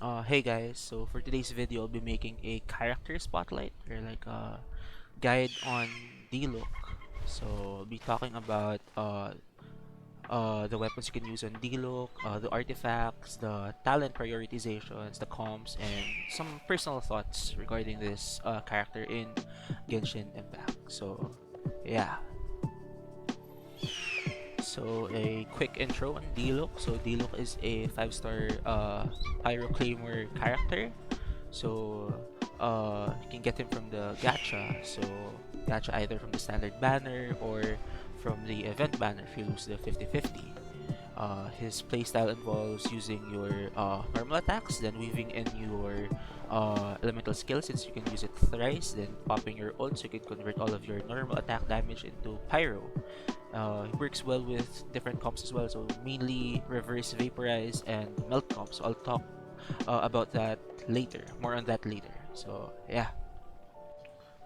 Hey guys, so for today's video, I'll be making a character spotlight or like a guide on Diluc. So I'll be talking about the weapons you can use on Diluc, the artifacts, the talent prioritizations, the comps, and some personal thoughts regarding this character in Genshin Impact. So yeah, so a quick intro on Diluc. So Diluc is a 5-star Pyro Claymore character. So you can get him from the gacha. So gacha either from the standard banner or from the event banner if you lose the 50-50. His playstyle involves using your normal attacks, then weaving in your elemental skill since you can use it thrice, then popping your ult so you can convert all of your normal attack damage into pyro. It works well with different comps as well, so mainly reverse vaporize and melt comps. So I'll talk about that later, more on that later. So yeah.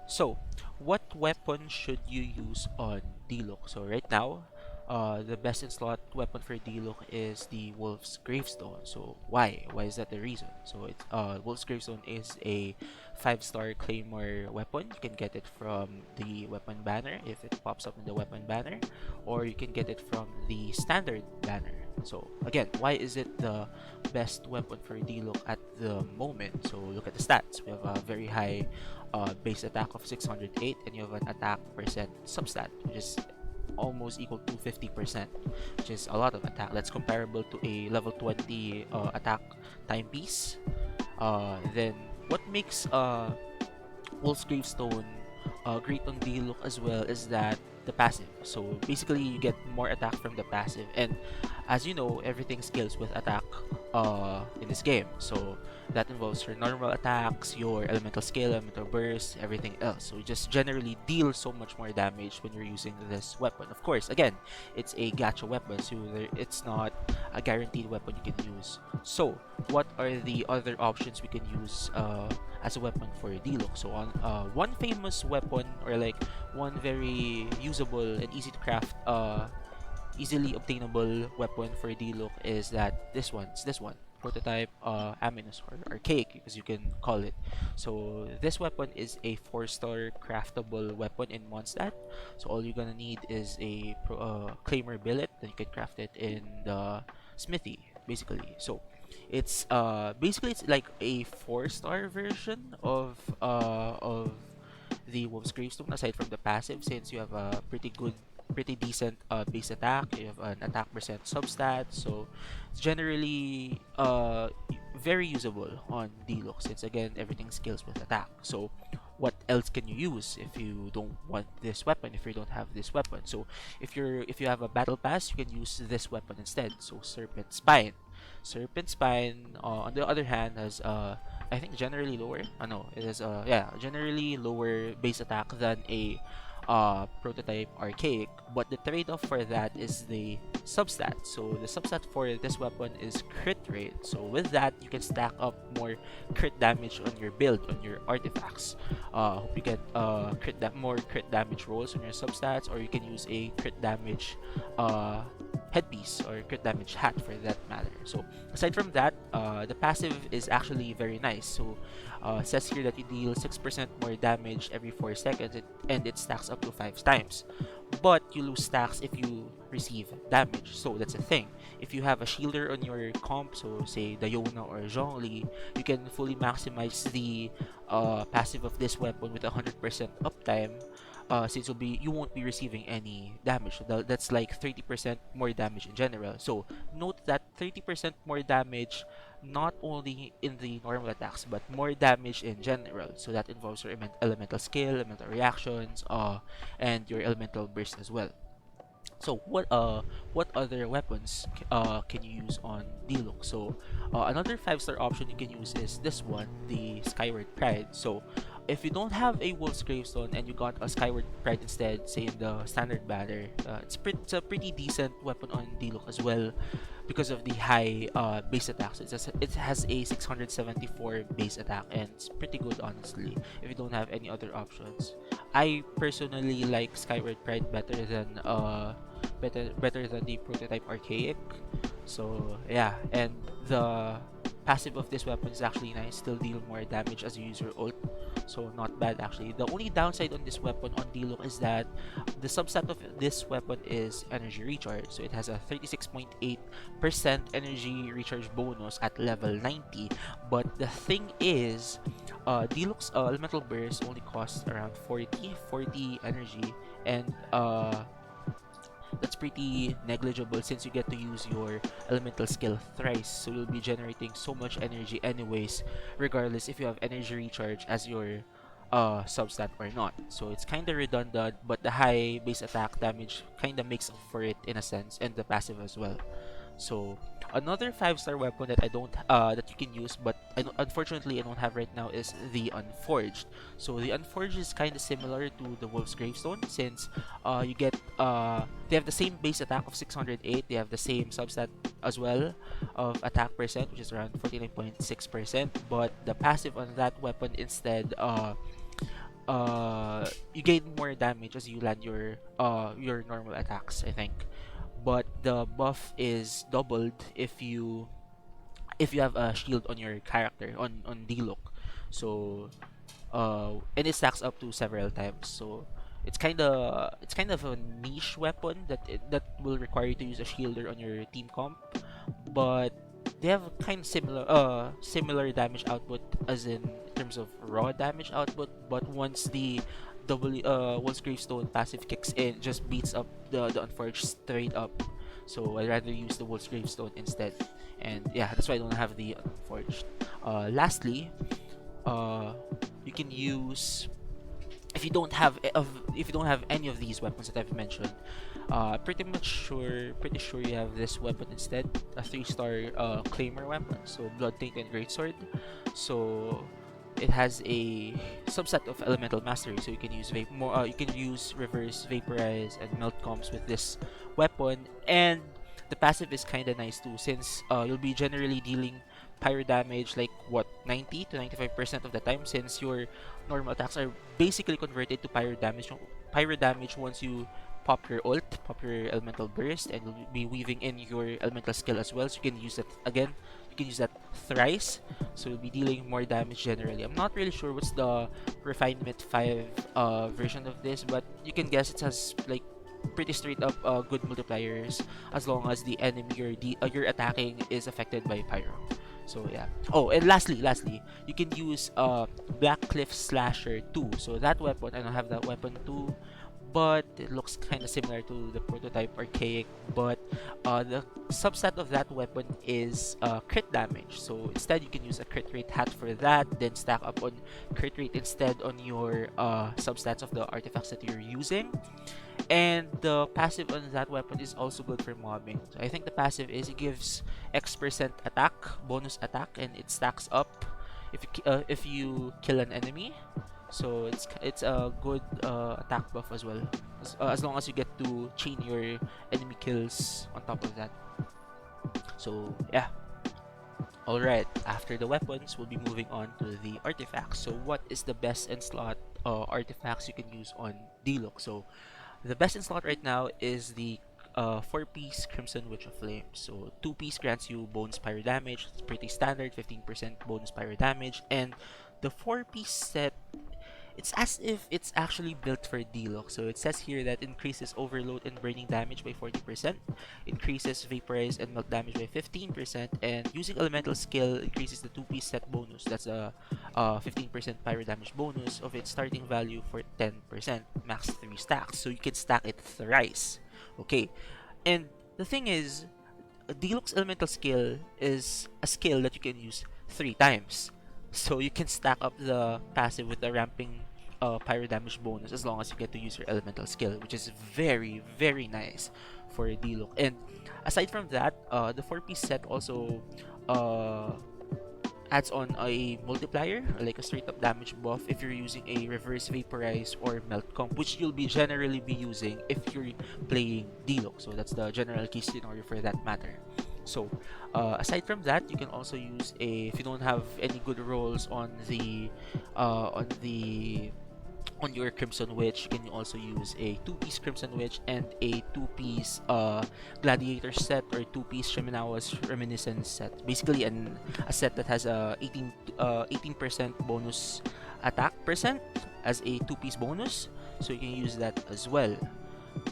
So, what weapon should you use on Diluc? So right now, the best in slot weapon for Diluc is the Wolf's Gravestone. So why? Why is that the reason? So it's Wolf's Gravestone is a 5-star claymore weapon. You can get it from the weapon banner if it pops up in the weapon banner, or you can get it from the standard banner. So again, why is it the best weapon for Diluc at the moment? So look at the stats. We have a very high base attack of 608, and you have an attack percent substat, which is almost equal to 50%, which is a lot of attack. That's comparable to a level 20 attack timepiece. Then what makes Wolf's Gravestone great on Diluc as well is that the passive. So basically, you get more attack from the passive, and as you know, everything scales with attack in this game. So that involves your normal attacks, your elemental skill, elemental burst, everything else. So you just generally deal so much more damage when you're using this weapon. Of course, again, it's a gacha weapon, so it's not a guaranteed weapon you can use. So what are the other options we can use as a weapon for Diluc? So on one famous weapon, or like one very usable and easy to craft easily obtainable weapon for Diluc is that this one prototype aminos or archaic as you can call it. So this weapon is a 4-star craftable weapon in Mondstadt. So all you're gonna need is a claimer billet, then you can craft it in the smithy basically. So it's basically it's like a 4-star version of the Wolf's Gravestone aside from the passive, since you have a pretty decent base attack. You have an attack percent substat, so it's generally very usable on Diluc since again everything scales with attack. So what else can you use if you don't want this weapon, if you don't have this weapon? So if you have a battle pass, you can use this weapon instead. So Serpent Spine, on the other hand, has I think generally lower. No, it is yeah, generally lower base attack than a prototype archaic, but the trade-off for that is the substat. So the substat for this weapon is crit rate. So with that, you can stack up more crit damage on your build, on your artifacts. Hope you get more crit damage rolls on your substats, or you can use a crit damage headpiece or crit damage hat for that matter. So aside from that, the passive is actually very nice. So it says here that you deal 6% more damage every 4 seconds, and it stacks up to 5 times. But you lose stacks if you receive damage. So that's the thing. If you have a shielder on your comp, so say the Yuna or Zhongli, you can fully maximize the passive of this weapon with 100% uptime, since you won't be receiving any damage. So that's like 30% more damage in general. So note that 30% more damage not only in the normal attacks but more damage in general. So that involves your elemental skill, elemental reactions, and your elemental burst as well. So what other weapons can you use on Diluc? So another 5-star option you can use is this one, the Skyward Pride. So if you don't have a Wolf's Gravestone and you got a Skyward Pride instead, say in the standard banner, it's a pretty decent weapon on Diluc as well because of the high base attack. So it has a 674 base attack, and it's pretty good honestly if you don't have any other options. I personally like Skyward Pride better than the prototype archaic. So yeah, and the passive of this weapon is actually nice, still deal more damage as you use your ult, so not bad actually. The only downside on this weapon on Diluc is that the substat of this weapon is energy recharge, so it has a 36.8% energy recharge bonus at level 90. But the thing is, Diluc's elemental burst only costs around 40 energy, and that's pretty negligible since you get to use your elemental skill thrice, so you'll be generating so much energy anyways, regardless if you have energy recharge as your substat or not. So it's kind of redundant, but the high base attack damage kind of makes up for it in a sense, and the passive as well. So another 5-star weapon that I don't that you can use, but unfortunately I don't have right now, is the Unforged. So the Unforged is kind of similar to the Wolf's Gravestone, since you get they have the same base attack of 608. They have the same substat as well of attack percent, which is around 49.6%. But the passive on that weapon instead, you gain more damage as you land your normal attacks, I think. But the buff is doubled if you have a shield on your character on Diluc. So and it stacks up to several times. So it's kind of a niche weapon that will require you to use a shielder on your team comp, but they have kind of similar damage output, as in terms of raw damage output. But once once Gravestone passive kicks in, it just beats up the Unforged straight up. So I'd rather use the Wolf's Gravestone instead, and yeah, that's why I don't have the Unforged. Lastly, uh, you can use, if you don't have any of these weapons that I've mentioned, pretty sure you have this weapon instead, a 3-star claimer weapon, so Blood Taint and Greatsword. So it has a subset of elemental mastery, so you can use you can use reverse vaporize and melt comps with this weapon. And the passive is kind of nice too, since you'll be generally dealing pyro damage like what, 90 to 95% of the time, since your normal attacks are basically converted to pyro damage once you pop your ult, pop your elemental burst, and you'll be weaving in your elemental skill as well, so you can use that again. You can use that thrice, so you'll be dealing more damage generally. I'm not really sure what's the refinement 5 version of this, but you can guess it has like pretty straight up good multipliers, as long as the enemy you're attacking is affected by pyro. So yeah. Oh, and lastly, you can use Black Cliff Slasher 2. So that weapon, I don't have that weapon too, but it looks kind of similar to the prototype Archaic. But the substat of that weapon is crit damage. So instead, you can use a crit rate hat for that, then stack up on crit rate instead on your substats of the artifacts that you're using. And the passive on that weapon is also good for mobbing. So I think the passive is it gives X% attack, bonus attack, and it stacks up if you kill an enemy. So it's a good attack buff as well, as long as you get to chain your enemy kills on top of that. So yeah. Alright, after the weapons, we'll be moving on to the artifacts. So what is the best in slot artifacts you can use on Diluc? So the best in slot right now is the 4-piece Crimson Witch of Flame. So 2-piece grants you bonus pyro damage. It's pretty standard, 15% bonus pyro damage. And the 4-piece set, it's as if it's actually built for Diluc. So it says here that increases overload and burning damage by 40%, increases vaporize and melt damage by 15%, and using elemental skill increases the 2-piece set bonus. That's a 15% pyro damage bonus of its starting value for 10%, max 3 stacks. So you can stack it thrice. Okay, and the thing is, Diluc's elemental skill is a skill that you can use 3 times. So you can stack up the passive with the ramping pyro damage bonus, as long as you get to use your elemental skill, which is very, very nice for Diluc. And aside from that, the 4-piece set also adds on a multiplier, like a straight up damage buff, if you're using a reverse vaporize or melt comp, which you'll be generally be using if you're playing Diluc. So that's the general case scenario for that matter. So aside from that, you can also use if you don't have any good rolls on the on your Crimson Witch, you can also use a two-piece Crimson Witch and a two-piece Gladiator set, or two-piece Shiminawa's Reminiscence set. Basically, a set that has a 18% bonus attack percent as a two-piece bonus, so you can use that as well.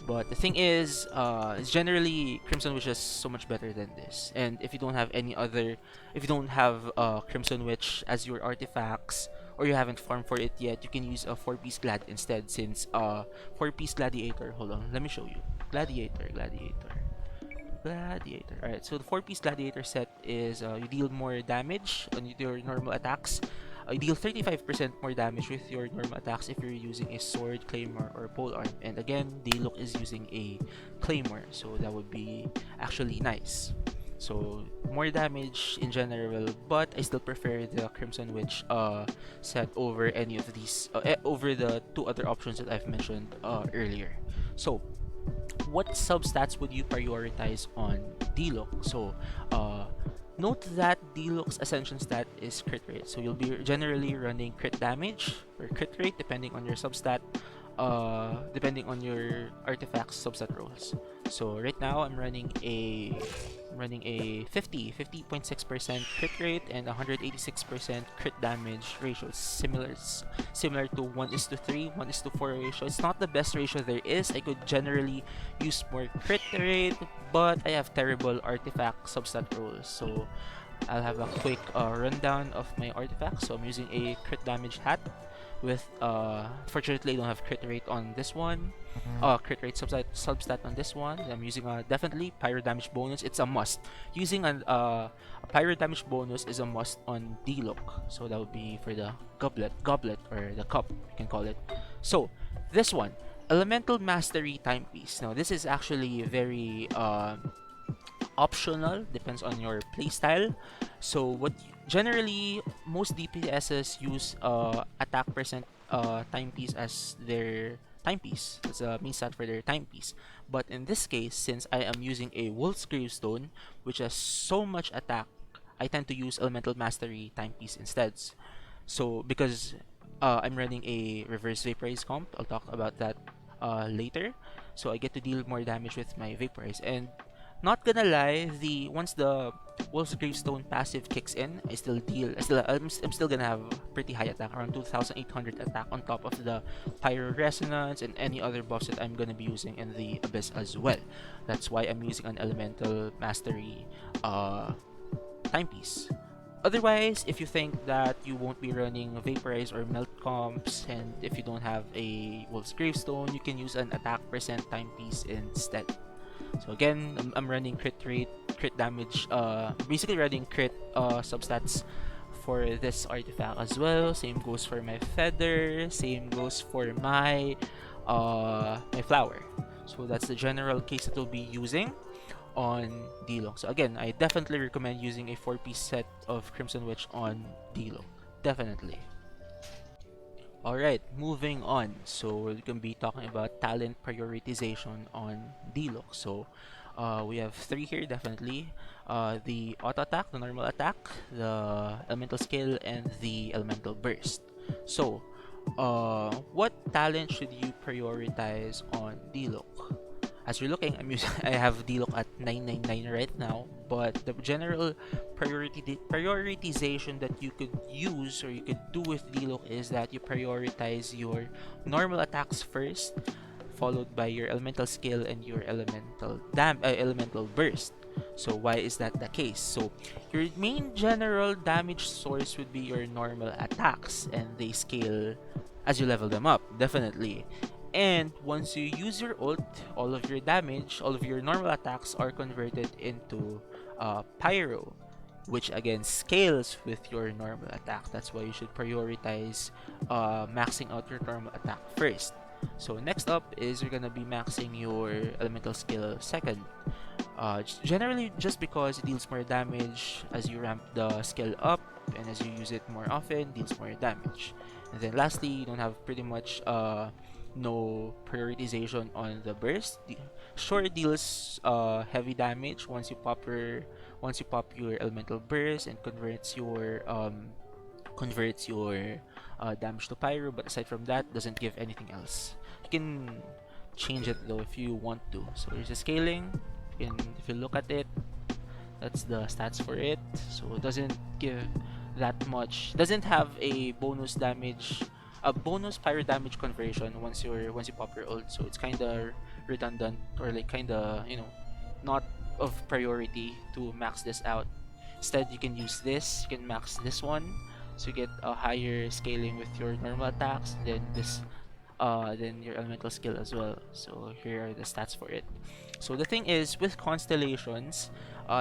But the thing is, it's generally Crimson Witch is so much better than this. And if you don't have if you don't have Crimson Witch as your artifacts, or you haven't farmed for it yet, you can use a four-piece Glad instead. Since four-piece Gladiator. Hold on, let me show you. Gladiator. Alright, so the four-piece Gladiator set is you deal more damage on your normal attacks. You deal 35% more damage with your normal attacks if you're using a sword, claymore, or polearm. And again, Diluc is using a claymore, so that would be actually nice. So more damage in general, but I still prefer the Crimson Witch set over any of these over the two other options that I've mentioned earlier. So what substats would you prioritize on Diluc? So, note that Diluc's Ascension stat is crit rate. So you'll be generally running crit damage or crit rate depending on your substat, depending on your artifact's substat rolls. So right now I'm running a 50.6% crit rate and 186% crit damage ratio. It's similar to 1:3, 1:4 ratio. It's not the best ratio there is. I could generally use more crit rate, but I have terrible artifact substat rolls. So I'll have a quick rundown of my artifacts. So I'm using a crit damage hat with fortunately I don't have crit rate on this one. Crit rate substat on this one. I'm using definitely pyro damage bonus. It's a must. Using a pyro damage bonus is a must on Diluc. So that would be for the goblet or the cup, you can call it. So this one, Elemental Mastery Timepiece. Now this is actually very optional, depends on your playstyle. So generally most DPSs use attack percent timepiece as their timepiece. That's a main stat for their timepiece. But in this case, since I am using a Wolf's Gravestone, which has so much attack, I tend to use Elemental Mastery timepiece instead. So because I'm running a reverse vaporize comp, I'll talk about that later. So I get to deal more damage with my vaporize. And not gonna lie, the once the Wolf's Gravestone passive kicks in, I'm still gonna have pretty high attack, around 2,800 attack on top of the Pyro Resonance and any other buffs that I'm gonna be using in the Abyss as well. That's why I'm using an Elemental Mastery timepiece. Otherwise, if you think that you won't be running Vaporize or Melt comps, and if you don't have a Wolf's Gravestone, you can use an attack percent timepiece instead. So again, I'm running crit rate, crit damage, basically running crit substats for this artifact as well. Same goes for my feather, same goes for my flower. So that's the general case that we'll be using on Diluc. So again, I definitely recommend using a 4-piece set of Crimson Witch on Diluc. Definitely. Alright, moving on. So we're going to be talking about talent prioritization on Diluc. So we have three here, definitely. The auto attack, the normal attack, the elemental skill, and the elemental burst. So what talent should you prioritize on Diluc? As you're looking, I have Diluc at 999 right now, but the general prioritization that you could use or you could do with Diluc is that you prioritize your normal attacks first, followed by your elemental skill and your elemental burst. So why is that the case? So your main general damage source would be your normal attacks, and they scale as you level them up, definitely. And once you use your ult, all of your damage, all of your normal attacks are converted into Pyro, which again scales with your normal attack. That's why you should prioritize maxing out your normal attack first. So next up is you're gonna be maxing your elemental skill second. Generally, just because it deals more damage as you ramp the skill up, and as you use it more often, deals more damage. And then lastly, you don't have pretty much no prioritization on the burst. Sure, it deals heavy damage once you pop your elemental burst and converts your damage to pyro, but aside from that, doesn't give anything else. You can change it though if you want to. So here's the scaling. If you look at it, that's the stats for it. So it doesn't give that much. Doesn't have a bonus damage, a bonus pyro damage conversion once you pop your ult. So it's kind of redundant, or like kind of, you know, not of priority to max this out. Instead, you can use this. You can max this one, so you get a higher scaling with your normal attacks. And then this, then your elemental skill as well. So here are the stats for it. So the thing is, with constellations,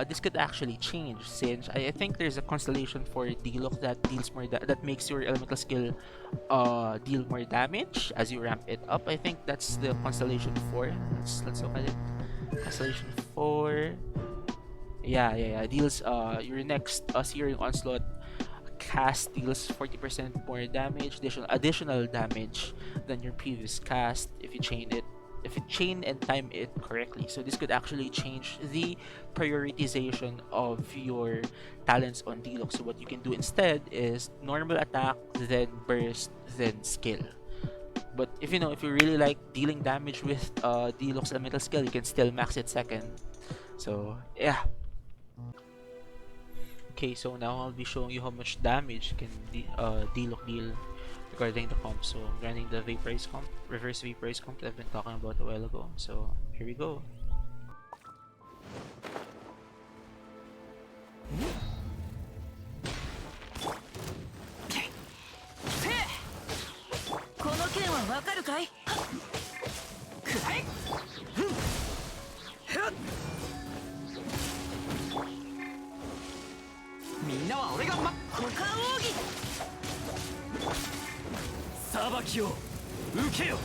this could actually change, since I think there's a constellation for Diluc that deals more that makes your elemental skill deal more damage as you ramp it up. I think that's the constellation 4. Let's look at it. Constellation 4. Yeah. Deals your next Searing Onslaught cast deals 40% more damage, additional damage than your previous cast if you chain and time it correctly. So this could actually change the prioritization of your talents on Diluc. So what you can do instead is normal attack, then burst, then skill. But if you really like dealing damage with Diluc's elemental skill, you can still max it second. So yeah. Okay, so now I'll be showing you how much damage can Diluc deal regarding the comp. So I'm running the Vaporize comp, reverse Vaporize comp that I've been talking about a while ago. So here we go. この件はわかるかい？くらえ！みんなは俺が股間奥義！裁きを受けよ！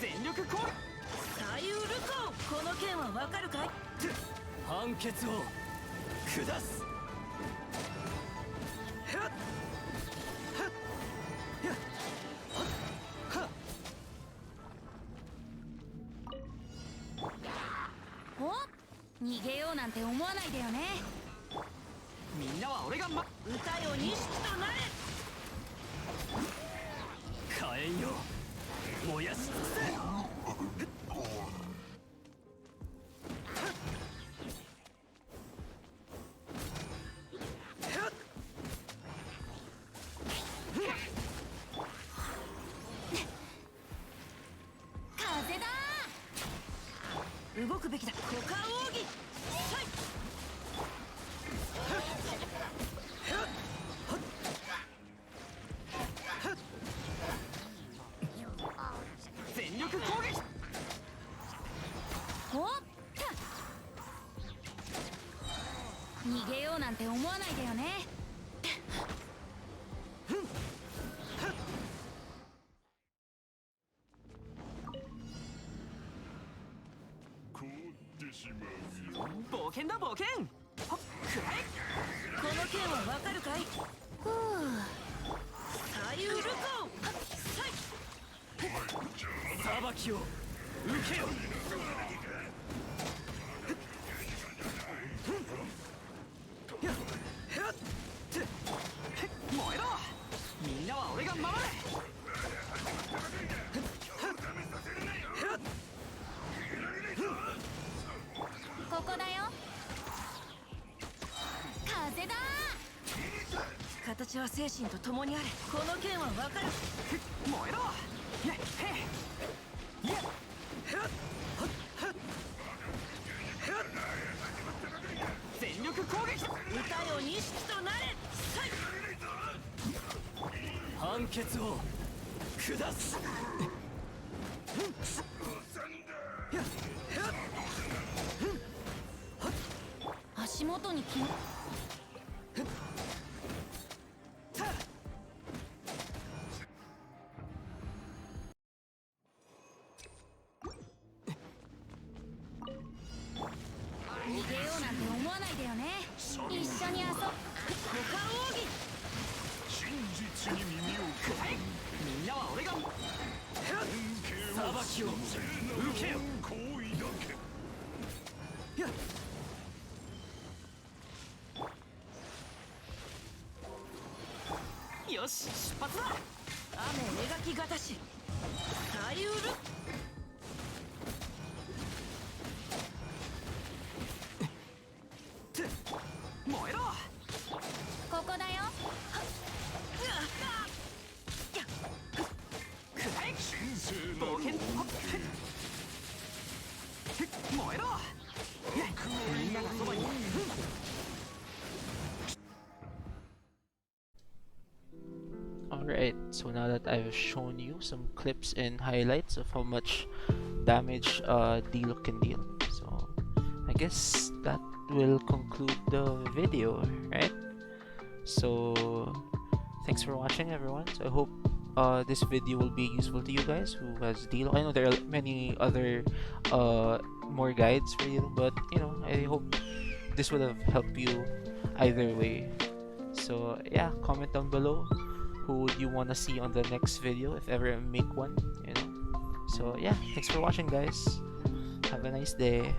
全力攻撃！左右ルコー！この件はわかるかい？判決を下す！お？逃げようなんて思わないでよね。みんなは俺が歌よ錦となれ！火炎よ燃やし尽くせ！風だ！動くべきだ。股間奥義！全力攻撃！おっ！逃げようなんて思わないでよね。冒険だ冒険！はっくらえ！この件はわかるかい？ふう左右ルコー！はっさい！裁きを受けよ！燃えろ！みんなは俺が守れ！ここだよ。風だ！形は精神と共にあれ。この剣は分かる。燃えろ！全力攻撃！歌よ錦となれ！判決を下す！足元に気を。きを受けよ。よし、出発だ。雨描きがたしタイウル。燃えろ。ここだよ。冒険燃えろ。みんながそばに。Alright, so now that I've shown you some clips and highlights of how much damage Diluc can deal, so I guess that will conclude the video, right? So thanks for watching, everyone. So I hope this video will be useful to you guys who has Diluc. I know there are many other more guides for you, but you know, I hope this would have helped you either way. So yeah, comment down below who would you want to see on the next video if ever I make one, you know. So yeah, thanks for watching, guys. Have a nice day.